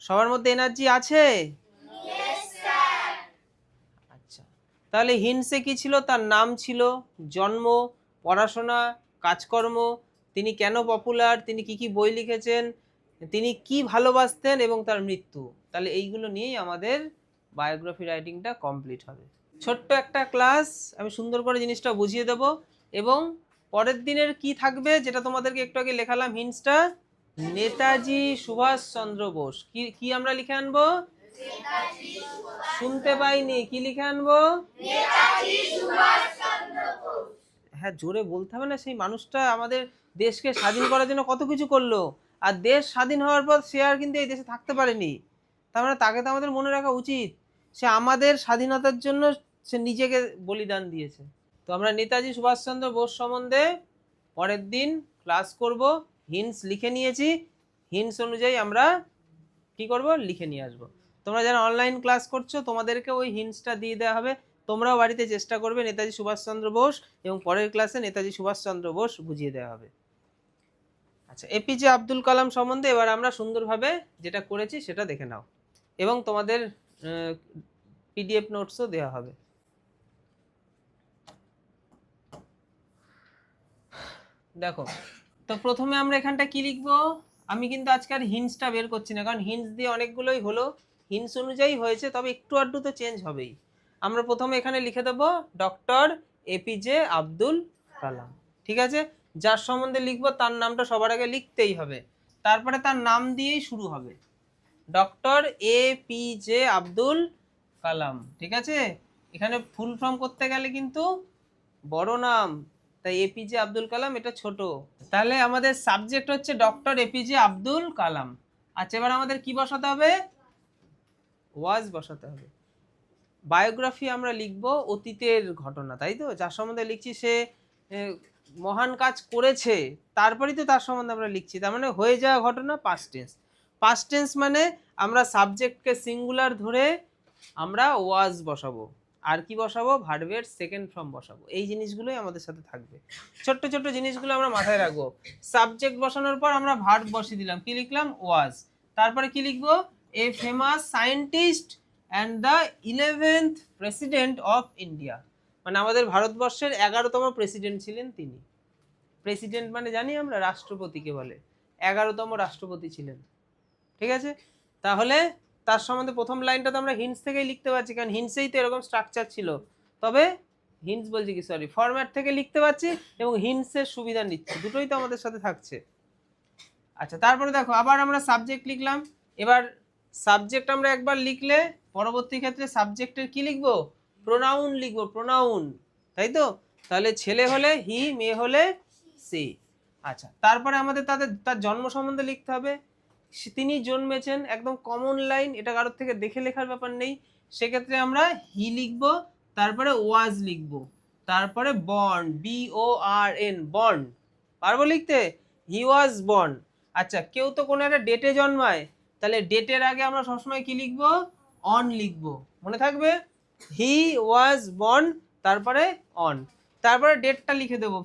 সবার মধ্যে এনার্জি আছে? আচ্ছা, তাহলে হিন্টসে কি ছিল? তার নাম ছিল, জন্ম, পড়াশোনা, কাজকর্ম, তিনি কেন পপুলার, তিনি কি কি বই লিখেছেন, তিনি কি ভালোবাসতেন এবং তার মৃত্যু। তাহলে এইগুলো নিয়েই আমাদের বায়োগ্রাফি রাইটিংটা কমপ্লিট হবে। ছোট্ট একটা ক্লাস, আমি সুন্দর করে জিনিসটা বুঝিয়ে দেব। এবং পরের দিনের কি থাকবে, যেটা তোমাদেরকে একটু আগে লেখালাম হিন্টসটা, নেতাজি সুভাষচন্দ্র বোস। কি কি আমরা লিখে আনবো? শুনতে পাইনি, কি লিখে আনবো? হ্যাঁ, জোরে বলতে হবে না। সেই মানুষটা আমাদের দেশকে স্বাধীন করার জন্য কত কিছু করলো, আর দেশ স্বাধীন হওয়ার পর সে আর কিন্তু এই দেশে থাকতে পারেনি। তার মানে তাকে তো আমাদের মনে রাখা উচিত। সে আমাদের স্বাধীনতার জন্য সে নিজেকে বলিদান দিয়েছে। তো আমরা নেতাজি সুভাষচন্দ্র বোস সম্বন্ধে পরের দিন ক্লাস করব। হিন্টস লিখে নিয়েছি, হিন্টস অনুযায়ী আমরা কি করব, লিখে নিয়ে আসবো। তোমরা যারা অনলাইন ক্লাস করছো তোমাদেরকে ওই হিন্টসটা দিয়ে দেওয়া হবে, তোমরাও বাড়িতে চেষ্টা করবে নেতাজি সুভাষচন্দ্র বোস, এবং পরের ক্লাসে নেতাজি সুভাষচন্দ্র বোস বুঝিয়ে দেওয়া হবে। আচ্ছা, এপিজে আব্দুল কালাম সম্বন্ধে এবার আমরা সুন্দরভাবে যেটা করেছি সেটা দেখে নাও, এবং তোমাদের পিডিএফ নোটসও দেওয়া হবে। দেখো, তো প্রথমে আমরা এখানটা কি লিখবো? আমি কিন্তু আজকে আর হিন্টসটা বের করছি না, কারণ হিন্টস দিয়ে অনেকগুলোই হলো, হিন্টস অনুযায়ী হয়েছে, তবে একটু আধটু তো চেঞ্জ হবেই। আমরা প্রথমে এখানে লিখে দেবো ডক্টর এপিজে আব্দুল কালাম, ঠিক আছে? যার সম্বন্ধে লিখবো তার নামটা সবার আগে লিখতেই হবে, তারপরে তার নাম দিয়েই শুরু হবে, ডক্টর এপিজে আব্দুল কালাম, ঠিক আছে? এখানে ফুল ফর্ম করতে গেলে কিন্তু বড় নাম, তাই এপিজে আব্দুল কালাম এটা ছোট। তাহলে আমাদের সাবজেক্ট হচ্ছে ডক্টর এপিজে আব্দুল কালাম। আচ্ছা, এবার আমাদের কি বসাতে হবে? ওয়াজ বসাতে হবে। বায়োগ্রাফি আমরা লিখব অতীতের ঘটনা, তাই তো? যার সম্বন্ধে লিখছি সে মহান কাজ করেছে, তারপরেই তো তার সম্বন্ধে আমরা লিখছি। তার মানে হয়ে যাওয়া ঘটনা পাস্ট টেন্স। পাস্ট টেন্স মানে আমরা সাবজেক্টকে সিঙ্গুলার ধরে আমরা ওয়াজ বসাবো, আর কি বসাবো? ভার্বের সেকেন্ড ফর্ম বসাবো। এই জিনিসগুলোই আমাদের সাথে থাকবে, ছোট্ট ছোট্ট জিনিসগুলো আমরা মাথায় রাখবো। সাবজেক্ট বসানোর পর আমরা ভার্ব বসিয়ে দিলাম, কি লিখলাম? ওয়াজ। তারপরে কি লিখবো? A famous scientist and the 11th president of India, মানে আমাদের ভারতবর্ষের 11তম প্রেসিডেন্ট ছিলেন তিনি। প্রেসিডেন্ট মানে জানি আমরা রাষ্ট্রপতিকে বলে, 11তম রাষ্ট্রপতি ছিলেন, ঠিক আছে? তাহলে তার সম্বন্ধে প্রথম লাইনটা তো আমরা হিন্টস থেকেই লিখতে পারছি, কারণ হিন্টসেই তো এরকম স্ট্রাকচার ছিল। তবে হিন্টস বলছি কি, সরি, ফরম্যাট থেকে লিখতে পারছি এবং হিন্টসের সুবিধা নিচ্ছি, দুটোই তো আমাদের সাথে থাকছে। আচ্ছা, তারপরে দেখো আবার আমরা সাবজেক্ট লিখলাম। এবার সাবজেক্ট আমরা একবার লিখলে পরবর্তী ক্ষেত্রে সাবজেক্টের কি লিখবো? প্রোনাউন লিখবো, প্রোনাউন, তাই তো? তাহলে ছেলে হলে হি, মেয়ে হলে সে। আচ্ছা, তারপরে আমাদের তার জন্ম সম্বন্ধে লিখতে হবে। তিনি জন্মেছেন, একদম কমন লাইন, এটা কারোর থেকে দেখে লেখার ব্যাপার নেই। সেক্ষেত্রে আমরা হি লিখবো, তারপরে ওয়াজ লিখবো, তারপরে বর্ন, BORN, বর্ন, পারবো লিখতে? হি ওয়াজ বর্ন। আচ্ছা, কেউ তো কোনো একটা ডেটে জন্মায়, তাহলে ডেটের আগে আমরা সবসময় কি লিখবো? অন লিখবো, মনে থাকবে? হি ওয়াজ বর্ন, তারপরে অন, তারপরে ডেটটা লিখে দেবো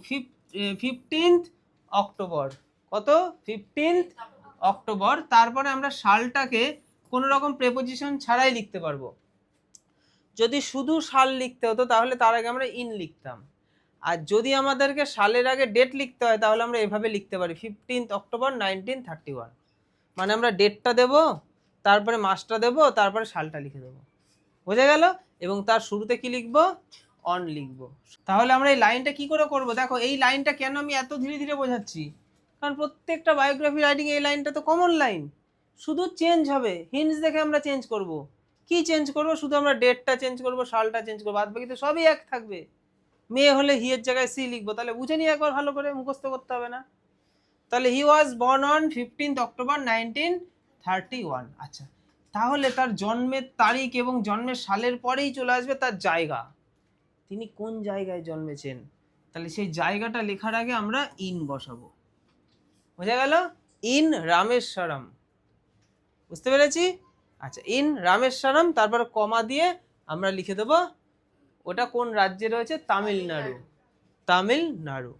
15th অক্টোবর। কত? 15th October. তারপরে আমরা সালটাকে কোনো রকম প্রেপোজিশন ছাড়াই লিখতে পারবো। যদি শুধু সাল লিখতে হতো তাহলে তার আগে আমরা ইন লিখতাম, আর যদি আমাদেরকে সালের আগে ডেট লিখতে হয় তাহলে আমরা এভাবে লিখতে পারি 15th অক্টোবর 1931, মানে আমরা ডেটটা দেব, তারপরে মাসটা দেব, তারপরে সালটা লিখে দেবো, বোঝা গেল? এবং তার শুরুতে কি লিখবো? অন লিখবো। তাহলে আমরা এই লাইনটা কি করে করব? দেখো, এই লাইনটা কেন আমি এত ধীরে ধীরে বোঝাচ্ছি, কারণ প্রত্যেকটা বায়োগ্রাফি রাইটিং এই লাইনটা তো কমন লাইন, শুধু চেঞ্জ হবে, হিন্টস দেখে আমরা চেঞ্জ করব। কি চেঞ্জ করব? শুধু আমরা ডেটটা চেঞ্জ করব, সালটা চেঞ্জ করবো, বাদ বাকি তো সবই এক থাকবে। মেয়ে হলে হি এর জায়গায় সি লিখবো, তাহলে বুঝে নিয়ে একবার ভালো করে, মুখস্থ করতে হবে না। তাহলে he was born on 15th October 1931। আচ্ছা, তাহলে তার জন্মের তারিখ এবং জন্মের সালের পরেই চলে আসবে তার জায়গা, তিনি কোন জায়গায় জন্মেছেন। তাহলে সেই জায়গাটা লেখার আগে আমরা ইন বসাবো, বোঝা গেল? ইন রামেশ্বরম, বুঝতে পেরেছি? আচ্ছা, ইন রামেশ্বরম, তারপর কমা দিয়ে আমরা লিখে দেবো ওটা কোন রাজ্যে রয়েছে, তামিলনাড়ু, তামিলনাড়ু,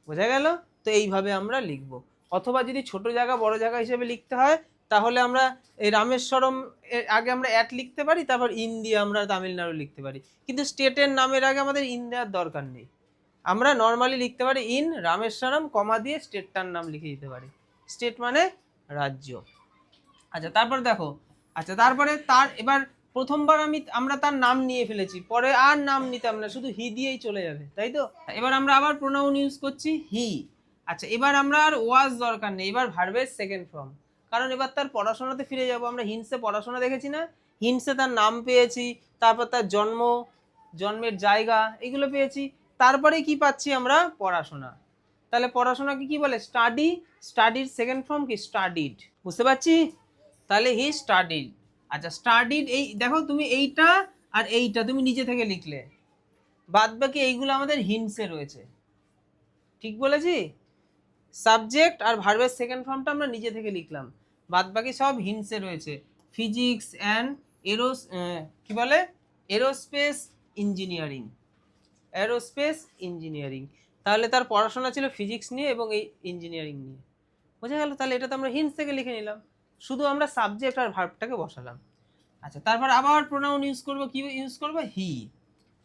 বোঝা গেল? তো এইভাবে আমরা লিখবো। অথবা যদি ছোট জায়গা বড় জায়গা হিসেবে লিখতে হয় তাহলে আমরা এই রামেশ্বরম এর আগে আমরা অ্যাট লিখতে পারি, তারপর ইন দিয়ে আমরা তামিলনাড়ু লিখতে পারি, কিন্তু স্টেটের নামের আগে আমাদের ইন দেওয়ার দরকার নেই। আমরা নর্মালি লিখতে পারি ইন রামেশ্বরম কমা দিয়ে স্টেটটার নাম লিখে দিতে পারি। স্টেট মানে রাজ্য। আচ্ছা তারপর দেখো, আচ্ছা তারপরে তার এবার প্রথমবার আমরা তার নাম নিয়ে ফেলেছি, পরে আর নাম নিতাম না, শুধু হি দিয়েই চলে যাবে, তাই তো? এবার আমরা আবার প্রোনাউন ইউজ করছি হি। আচ্ছা এবার আমরা আর ওয়াজ দরকার নেই, এবার ভার্বের সেকেন্ড ফর্ম, কারণ এবার তার পড়াশোনাতে ফিরে যাব। আমরা হিন্সে পড়াশোনা দেখেছি না, হিন্সে তার নাম পেয়েছি, তারপর তার জন্মের জায়গা এগুলো পেয়েছি, তারপরে কি পাচ্ছি আমরা? পড়াশোনা। তাহলে পড়াশোনাকে কি বলে? স্টাডি। স্টাডির সেকেন্ড ফর্ম কি? স্টাডিড। বুঝতে পারছি? তাহলে হি স্টাডিড। আচ্ছা স্টাডিড, এই দেখো তুমি এইটা আর এইটা তুমি নিজে থেকে লিখলে, বাদ বাকি এইগুলো আমাদের হিন্সে রয়েছে, ঠিক বলেছি? সাবজেক্ট আর ভার্বের সেকেন্ড ফর্মটা আমরা নিজে থেকে লিখলাম, বাদ বাকি সব হিন্সে রয়েছে। ফিজিক্স অ্যান্ড কি বলে? Aerospace engineering. এরোস্পেস ইঞ্জিনিয়ারিং, তাহলে তার পড়াশোনা ছিল ফিজিক্স নিয়ে এবং এই ইঞ্জিনিয়ারিং নিয়ে। বোঝা গেল? তাহলে এটা তো আমরা হিন্স থেকে লিখে নিলাম, শুধু আমরা সাবজেক্ট আর ভার্বটাকে বসালাম। আচ্ছা তারপর আবার প্রোনাউন ইউজ করব, কি ইউজ করব? হি।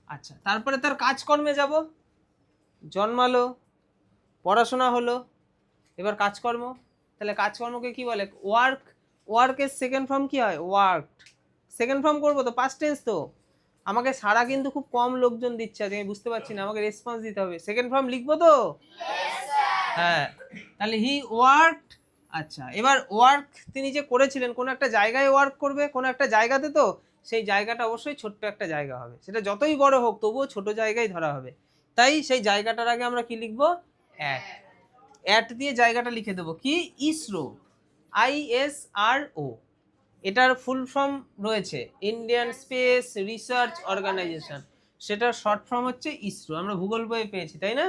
আচ্ছা তারপরে তার কাজকর্মে যাব, জন্মালো, পড়াশোনা হলো, এবার কাজকর্ম। তাহলে কাজকর্মকে কি বলে? ওয়ার্ক। ওয়ার্কের সেকেন্ড ফর্ম কি হয়? ওয়ার্কড। সেকেন্ড ফর্ম করবো তো, পাস্ট টেন্স তো। আমাকে সারা কিন্তু খুব কম লোকজন দিচ্ছে, আমি বুঝতে পারছি না, আমাকে রেসপন্স দিতে হবে। সেকেন্ড ফর্ম লিখবো তো? হ্যাঁ, তাহলে হি ওয়ার্কড। আচ্ছা এবার ওয়ার্ক তিনি যে করেছিলেন, কোনো একটা জায়গায় ওয়ার্ক করবে, কোনো একটা জায়গাতে, তো সেই জায়গাটা অবশ্যই ছোট্ট একটা জায়গা হবে, সেটা যতই বড় হোক তবুও ছোট জায়গায় ধরা হবে। তাই সেই জায়গাটার আগে আমরা কি লিখবো? অ্যাট। অ্যাট দিয়ে জায়গাটা লিখে দেবো কি? ইসরো। ISRO। এটার ফুল ফর্ম রয়েছে ইন্ডিয়ান স্পেস রিসার্চ অর্গানাইজেশন, সেটার শর্ট ফর্ম হচ্ছে ইসরো, আমরা ভূগোল বইয়ে পেয়েছি, তাই না?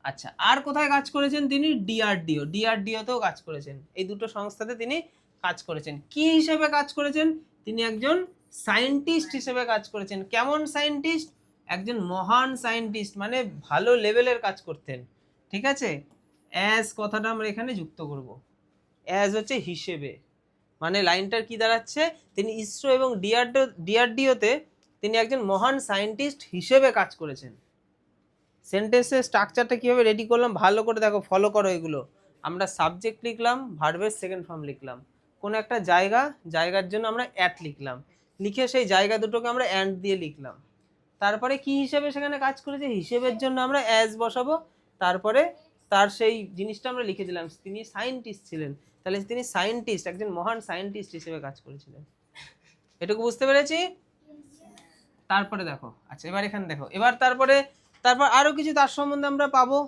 আচ্ছা আর কোথায় কাজ করেছেন তিনি? ডিআরডিও। ডিআরডিওতেও কাজ করেছেন, এই দুটো সংস্থাতে তিনি কাজ করেছেন। কি হিসেবে কাজ করেছেন? তিনি একজন সায়েন্টিস্ট হিসেবে কাজ করেছেন। কেমন সায়েন্টিস্ট? একজন মহান সায়েন্টিস্ট, মানে ভালো লেভেলের কাজ করতেন, ঠিক আছে? অ্যাজ কথাটা আমরা এখানে যুক্ত করব। অ্যাজ হচ্ছে হিসেবে, মানে লাইনটার কি দাঁড়াচ্ছে? তিনি ইসরো এবং ডিআরডিওতে তিনি একজন মহান সায়েন্টিস্ট হিসেবে কাজ করেছেন। সেন্টেন্সের স্ট্রাকচারটা কীভাবে রেডি করলাম ভালো করে দেখো, ফলো করো এগুলো। আমরা সাবজেক্ট লিখলাম, ভার্বের সেকেন্ড ফর্ম লিখলাম, কোনো একটা জায়গার জন্য আমরা অ্যাট লিখলাম, লিখে সেই জায়গা দুটোকে আমরা অ্যান্ড দিয়ে লিখলাম। তারপরে কি হিসেবে সেখানে কাজ করেছে? হিসেবের জন্য আমরা অ্যাজ বসাবো, তারপরে তার সেই জিনিসটা আমরা লিখে দিলাম, তিনি সায়েন্টিস্ট ছিলেন, তাহলে তিনি সায়েন্টিস্ট, একজন মহান সায়েন্টিস্ট হিসেবে কাজ করেছিলেন। এটুকু বুঝতে পেরেছি? তারপরে দেখো, আচ্ছা এবার এখানে দেখো, তারপর আরো কিছু তার সম্বন্ধে আমরা পাবো।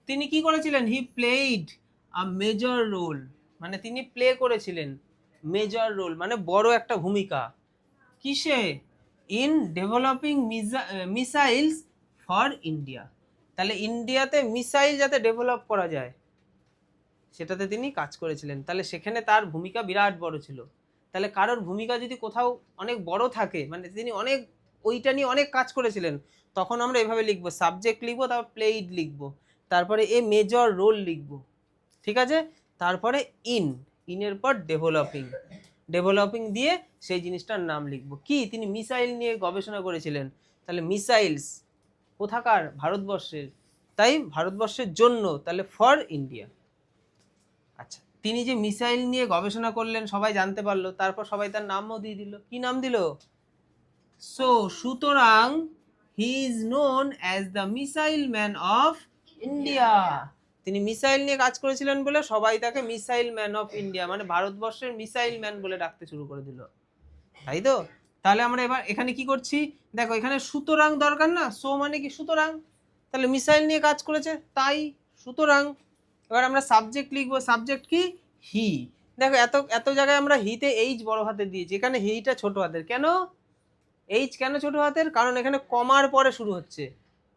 তিনি কি করেছিলেন? হি প্লেইড আ মেজর রোল, মানে তিনি প্লে করেছিলেন মেজর রোল, মানে বড় একটা ভূমিকা। কিসে? In developing missiles for India. তাহলে ইন্ডিয়াতে মিসাইল যাতে ডেভেলপ করা যায় সেটাতে তিনি কাজ করেছিলেন, তাহলে সেখানে তার ভূমিকা বিরাট বড় ছিল। তাহলে কারোর ভূমিকা যদি কোথাও অনেক বড় থাকে, মানে তিনি অনেক ওইটা নিয়ে অনেক কাজ করেছিলেন, তখন আমরা এভাবে লিখবো, সাবজেক্ট লিখবো, তারপর প্লেইড লিখবো, তারপরে এ মেজর রোল লিখবো, ঠিক আছে? তারপরে ইনের পর ডেভেলপিং দিয়ে সেই জিনিসটার নাম লিখবো। কি? তিনি মিসাইল নিয়ে গবেষণা করেছিলেন, তাহলে মিসাইলস কোথাকার? ভারতবর্ষের, তাই ভারতবর্ষের জন্য, তাহলে ফর ইন্ডিয়া। আচ্ছা তিনি যে মিসাইল নিয়ে গবেষণা করলেন সবাই জানতে পারলো, তারপর সবাই তার নামও দিয়ে দিল। কি নাম দিল? সুতরাং he is known as the missile man of India. তিনি মিসাইল নিয়ে কাজ করেছিলেন বলে সবাই তাকে মিসাইল ম্যান অফ ইন্ডিয়া, মানে ভারতবর্ষের মিসাইল ম্যান বলে ডাকতে শুরু করে দিল, তাই তো? তাহলে আমরা এবার এখানে কি করছি দেখো, এখানে সুতরাং দরকার না, সো মানে কি? সুতরাং, তাহলে মিসাইল নিয়ে কাজ করেছে তাই সুতরাং। এবার আমরা সাবজেক্ট লিখবো, সাবজেক্ট কি? হি। দেখো এত জায়গায় আমরা হিতে এইচ বড় হাতের দিয়েছি, এখানে হিটা ছোট হাতের। কেন এইচ কেন ছোট হাতের? কারণ এখানে কমার পরে শুরু হচ্ছে,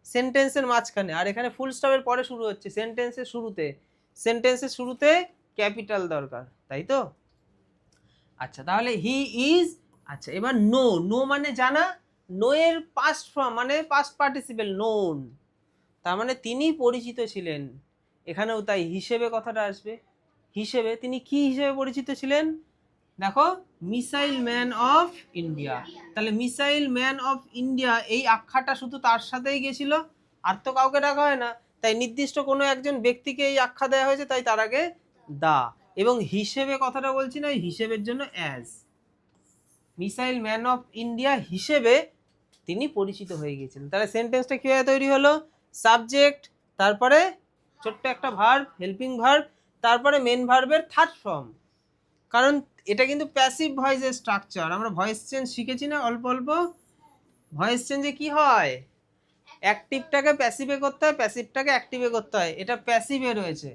সেন্টেন্সের মাঝখানে, আর এখানে ফুল স্টপের পরে শুরু হচ্ছে, সেন্টেন্সের শুরুতে ক্যাপিটাল দরকার, তাই তো? আচ্ছা তাহলে হি ইজ। আচ্ছা এবার নো মানে জানা, নো এর পাস্ট ফর্ম মানে পাস্ট পার্টিসিপেল নোন, তার মানে তিনি পরিচিত ছিলেন। এখানেও তাই হিসেবে কথাটা আসবে, হিসেবে তিনি কি হিসেবে পরিচিত ছিলেন? দেখো, মিসাইল ম্যান অফ ইন্ডিয়া। তাহলে মিসাইল ম্যান অফ ইন্ডিয়া এই আখ্যাটা শুধু তার সাথেই গেছিল, আর তো কাউকে ডাকা হয় না, তাই নির্দিষ্ট কোনো একজন ব্যক্তিকে এই আখ্যা দেওয়া হয়েছে, তাই তার আগে দা, এবং হিসেবে কথাটা বলছি না, হিসেবের জন্য as. Missile man of India হিসেবে তিনি পরিচিত হয়ে গেছেন। তাহলে সেন্টেন্সটা কিভাবে তৈরি হলো? সাবজেক্ট, তারপরে ছোট্ট একটা ভার্ব, হেল্পিং ভার্ব, তারপরে মেন ভার্বের থার্ড ফর্ম। কারণ এটা কিন্তু প্যাসিভ ভয়েসের স্ট্রাকচার। আমরা ভয়েস চেঞ্জ শিখেছি না অল্প অল্প। ভয়েস চেঞ্জে কি হয়? অ্যাক্টিভটাকে প্যাসিভে করতে হয়, প্যাসিভটাকে অ্যাক্টিভে করতে হয়। এটা প্যাসিভে রয়েছে,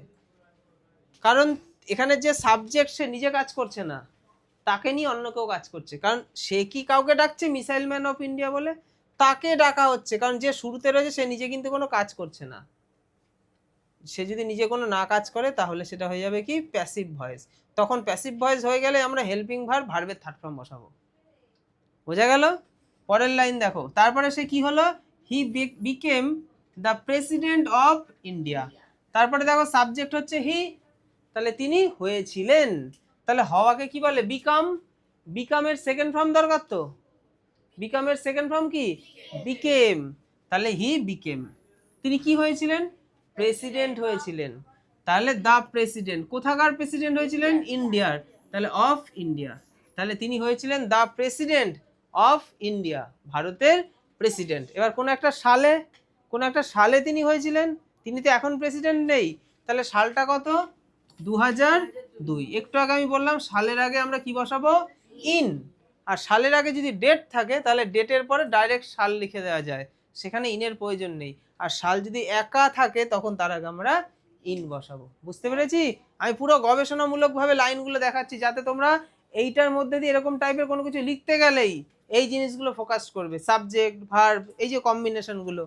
কারণ এখানে যে সাবজেক্ট সে নিজে কাজ করছে না, তাকে নিয়ে অন্য কেউ কাজ করছে। কারণ সে কি কাউকে ডাকছে মিসাইল ম্যান অফ ইন্ডিয়া বলে? তাকে ডাকা হচ্ছে, কারণ যে শুরুতে রয়েছে সে নিজে কিন্তু কোনো কাজ করছে না। সে যদি নিজে কোনো না কাজ করে তাহলে সেটা হয়ে যাবে কি? Passive voice. তখন প্যাসিভ ভয়েস হয়ে গেলে আমরা হেল্পিং ভার্ব, ভার্বের থার্ড ফর্ম বসাবো। বোঝা গেল? পরের লাইন দেখো, তারপরে সে কি হলো? He became the president of India. তারপরে দেখো সাবজেক্ট হচ্ছে হি, তাহলে তিনি হয়েছিলেন। তাহলে হওয়াকে কি বলে? বিকাম। বিকামের সেকেন্ড ফর্ম দরকার তো। বিকামের সেকেন্ড ফর্ম কি? বিকেম। তাহলে হি বিকেম, তিনি কি হয়েছিলেন? প্রেসিডেন্ট হয়েছিলেন। তাহলে দ্য প্রেসিডেন্ট, কোথাকার প্রেসিডেন্ট হয়েছিলেন? ইন্ডিয়ার, তাহলে অফ ইন্ডিয়া। তাহলে তিনি হয়েছিলেন দ্য প্রেসিডেন্ট অফ ইন্ডিয়া, ভারতের প্রেসিডেন্ট। এবার কোন একটা সালে, কোন একটা সালে তিনি হয়েছিলেন, তিনি তো এখন প্রেসিডেন্ট নেই, তাহলে সালটা কত? 2002। একটু আগে আমি বললাম সালের আগে আমরা কি বসাবো? ইন। আর সালের আগে যদি ডেট থাকে তাহলে ডেটের পরে ডাইরেক্ট সাল লিখে দেওয়া যায়, সেখানে ইনের প্রয়োজন নেই। আর সাল যদি একা থাকে তখন তার আগে আমরা ইন বসাবো। বুঝতে পেরেছি? আমি পুরো গবেষণামূলকভাবে লাইনগুলো দেখাচ্ছি, যাতে তোমরা এইটার মধ্যে দিয়ে এরকম টাইপের কোনো কিছু লিখতে গেলেই এই জিনিসগুলো ফোকাস করবে, সাবজেক্ট ভার্ব, এই যে কম্বিনেশনগুলো।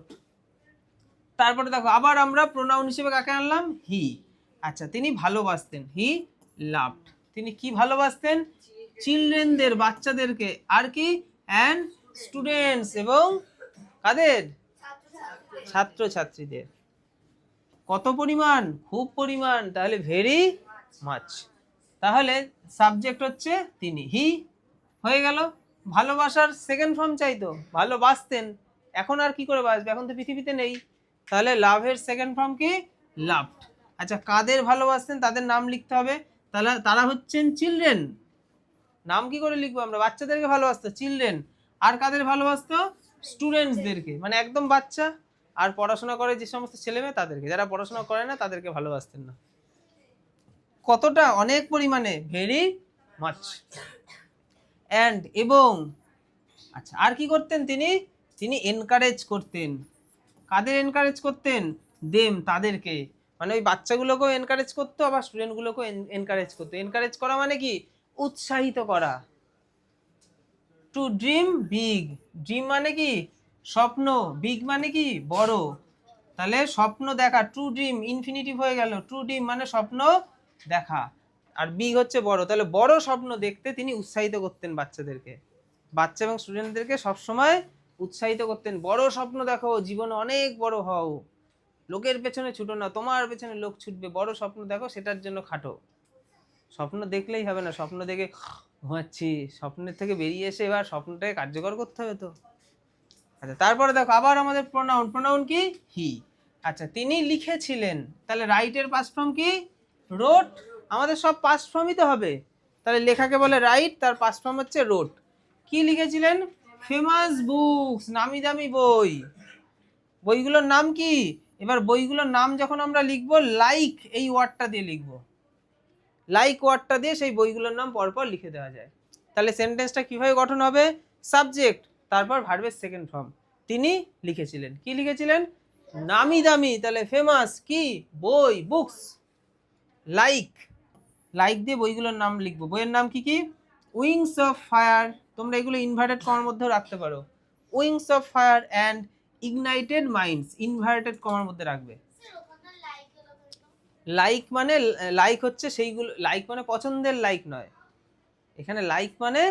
তারপরে দেখো আবার আমরা প্রোনাউন হিসেবে কাকে আনলাম? হি। আচ্ছা, তিনি ভালোবাসতেন, হি লাভড। তিনি কি ভালোবাসতেন? চিলড্রেনদের, বাচ্চাদেরকে, আর কি? অ্যান্ড স্টুডেন্টস, এবং কাদের? ছাত্রছাত্রীদের। কত পরিমাণ? খুব পরিমাণ। তাহলে ভেরি মাচ। তাহলে সাবজেক্ট হচ্ছে তিনি, হি হয়ে গেল। ভালোবাসার সেকেন্ড ফর্ম চাইতো, ভালোবাসতেন। এখন আর কি করে বাসবে? এখন তো পৃথিবীতে নেই। তাহলে লাভের সেকেন্ড ফর্ম কি? লাভড। আচ্ছা, কাদের ভালোবাসতেন তাদের নাম লিখতে হবে। তাহলে তারা হচ্ছেন চিলড্রেন। নাম কি করে লিখবো আমরা? বাচ্চাদেরকে ভালোবাসতো, চিলড্রেন। আর কাদের ভালোবাসতো? স্টুডেন্টসদেরকে, মানে একদম বাচ্চা। আর পড়াশোনা করে যে সমস্ত ছেলে মেয়ে তাদেরকে, যারা পড়াশোনা করে না তাদেরকে ভালোবাসতেন না। কতটা? অনেক পরিমাণে, ভেরি মাচ। অ্যান্ড, এবং। আচ্ছা, আর কি করতেন তিনি? তিনি এনকারেজ করতেন। কাদের এনকারেজ করতেন? দেম, তাদেরকে। মানে ওই বাচ্চাগুলোকেও এনকারেজ করতো, আবার স্টুডেন্টগুলোকেও এনকারেজ করতো। এনকারেজ করা মানে কি? উৎসাহিত করা। Two dream big. ড্রিম মানে কি? স্বপ্ন। বিগ মানে কি? বড়। তাহলে স্বপ্ন দেখা, টু ড্রিম ইনফিনিটিভ হয়ে গেল। টু ড্রিম মানে স্বপ্ন দেখা, আর বিগ হচ্ছে বড়। তাহলে বড় স্বপ্ন দেখতে তিনি উৎসাহিত করতেন বাচ্চাদেরকে। বাচ্চা এবং স্টুডেন্টদেরকে সবসময় উৎসাহিত করতেন, বড় স্বপ্ন দেখো, জীবনে অনেক বড় হও, লোকের পেছনে ছুটো না, তোমার পেছনে লোক ছুটবে, বড় স্বপ্ন দেখো, সেটার জন্য খাটো। স্বপ্ন দেখলেই হবে না, স্বপ্ন দেখে ঘুমাচ্ছি, স্বপ্নের থেকে বেরিয়ে এসে এবার স্বপ্নটাকে কার্যকর করতে হবে তো। আচ্ছা, তারপরে দেখো আবার আমাদের প্রোনাউন। প্রোনাউন কি? হি। আচ্ছা, তিনি লিখেছিলেন। তাহলে রাইটের পাস্ট ফর্ম কি? রোট। আমাদের সব পাস্ট ফর্মই তো হবে। তাহলে লেখাকে বলে রাইট, তার পাস্ট ফর্ম হচ্ছে রোট। কি লিখেছিলেন? ফেমাস বুকস, নামি দামি বই। বইগুলোর নাম কি? এবার বইগুলোর নাম যখন আমরা লিখবো, লাইক এই ওয়ার্ডটা দিয়ে লিখবো। লাইক ওয়ার্ডটা দিয়ে সেই বইগুলোর নাম পরপর লিখে দেওয়া যায়। তাহলে সেন্টেন্সটা কিভাবে গঠন হবে? সাবজেক্ট, তারপর ভার্বের সেকেন্ড ফর্ম। তিনি লিখেছিলেন। কি লিখেছিলেন? নামি দামি, তাহলে ফেমাস কি? বই, বুকস। লাইক, লাইক দিয়ে বইগুলোর নাম লিখবো। বইয়ের নাম কি কি? Wings of fire. তোমরা এগুলো ইনভার্টেড কমার মধ্যেও রাখতে পারো। Wings of fire and ignited minds, inverted কমার মধ্যে রাখবে। লাইক মানে, লাইক হচ্ছে সেইগুলো, লাইক মানে পছন্দের লাইক নয়। এখানে লাইক মানে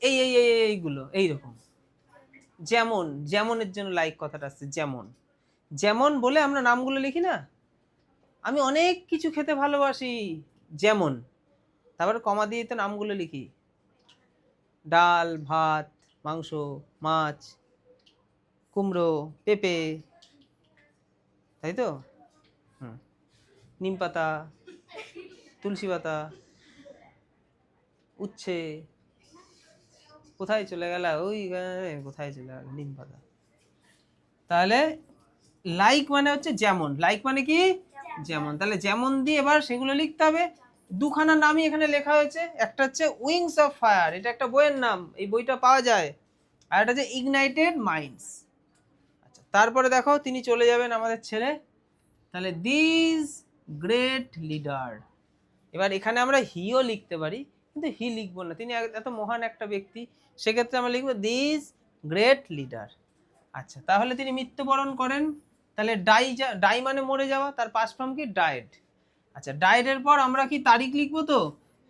এই এই এই এইগুলো, এইরকম। যেমন, যেমনের জন্য লাইক কথাটা আসছে। যেমন, যেমন বলে আমরা নামগুলো লিখি না। আমি অনেক কিছু খেতে ভালোবাসি, যেমন, তারপরে কমা দিয়ে তো নামগুলো লিখি, ডাল, ভাত, মাংস, মাছ, কুমড়ো, পেঁপে, তাই তো? নিম পাতা, তুলসী পাতা, উচ্ছে, কোথায় চলে গেল ওই, কোথায় চলে গেল নিম পাতা। তাহলে লাইক মানে হচ্ছে যেমন, লাইক মানে কি যেমন, তাহলে যেমন দিয়ে এবার সেগুলো লিখতে হবে। দুখানা নামই এখানে লেখা হয়েছে, একটা হচ্ছে উইংস অফ ফায়ার, এটা একটা বইয়ের নাম, এই বইটা পাওয়া যায়, আর এটা হচ্ছে ইগনাইটেড মাইন্ডস। আচ্ছা, তারপরে দেখো তিনি চলে যাবেন আমাদের ছেড়ে, তাহলে দিস গ্রেট লিডার, এবার এখানে আমরা হিও লিখতে পারি, কিন্তু হি লিখবো না, তিনি এত মহান একটা ব্যক্তি, সেক্ষেত্রে আমরা লিখবো দিস গ্রেট লিডার। আচ্ছা, তাহলে তিনি মৃত্যুবরণ করেন, তাহলে ডাই মানে মরে যাওয়া, তার পাস্ট ফর্ম কি ডায়েড। আচ্ছা, ডায়েডের পর আমরা কি তারিখ লিখবো, তো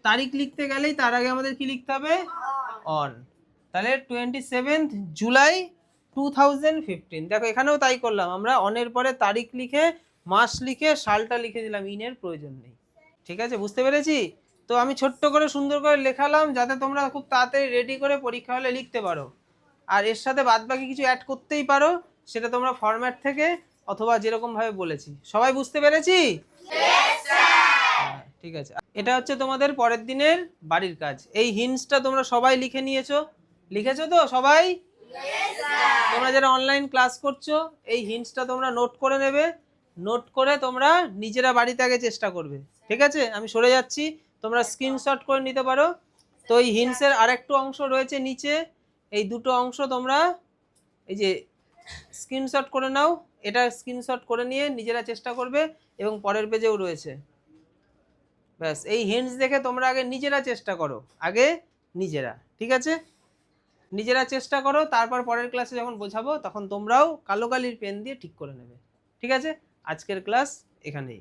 তারিখ লিখতে গেলেই তার আগে আমাদের কি লিখতে হবে, অন। তাহলে 27 জুলাই 2015, দেখো এখানেও তাই করলাম, আমরা অনের পরে তারিখ লিখে মাস লিখে সালটা লিখে দিলাম, ইনের প্রয়োজন নেই। ঠিক আছে, বুঝতে পেরেছি? তো আমি ছোট্ট করে সুন্দর করে লেখালাম যাতে তোমরা খুব তাড়াতাড়ি রেডি করে পরীক্ষা হলে লিখতে পারো, আর এর সাথে বাদবাকি কিছু অ্যাড করতেই পারো, সেটা তোমরা ফরম্যাট থেকে অথবা যেরকম ভাবে বলেছি। সবাই বুঝতে পেরেছি? ঠিক আছে, এটা হচ্ছে তোমাদের পরের দিনের বাড়ির কাজ। এই হিন্টসটা তোমরা সবাই লিখে নিয়েছো, লিখেছো তো সবাই? তোমরা যারা অনলাইন ক্লাস করছো, এই হিন্টসটা তোমরা নোট করে নেবে, নোট করে তোমরা নিজেরা বাড়িতে আগে চেষ্টা করবে। ঠিক আছে, আমি সরে যাচ্ছি, তোমরা স্ক্রিনশট করে নিতে পারো। তো এই হিন্টসের আরেকটু অংশ রয়েছে নিচে, এই দুটো অংশ তোমরা এই যে স্ক্রিনশট করে নাও, এটা স্ক্রিনশট করে নিয়ে নিজেরা চেষ্টা করবে, এবং পরের পেজেও রয়েছে। ব্যাস, এই হিন্টস দেখে তোমরা আগে নিজেরা চেষ্টা করো, আগে নিজেরা। ঠিক আছে, নিজেরা চেষ্টা করো, তারপর পরের ক্লাসে যখন বোঝাবো তখন তোমরাও কালো কালির পেন দিয়ে ঠিক করে নেবে। ঠিক আছে, আজকের ক্লাস এখানেই।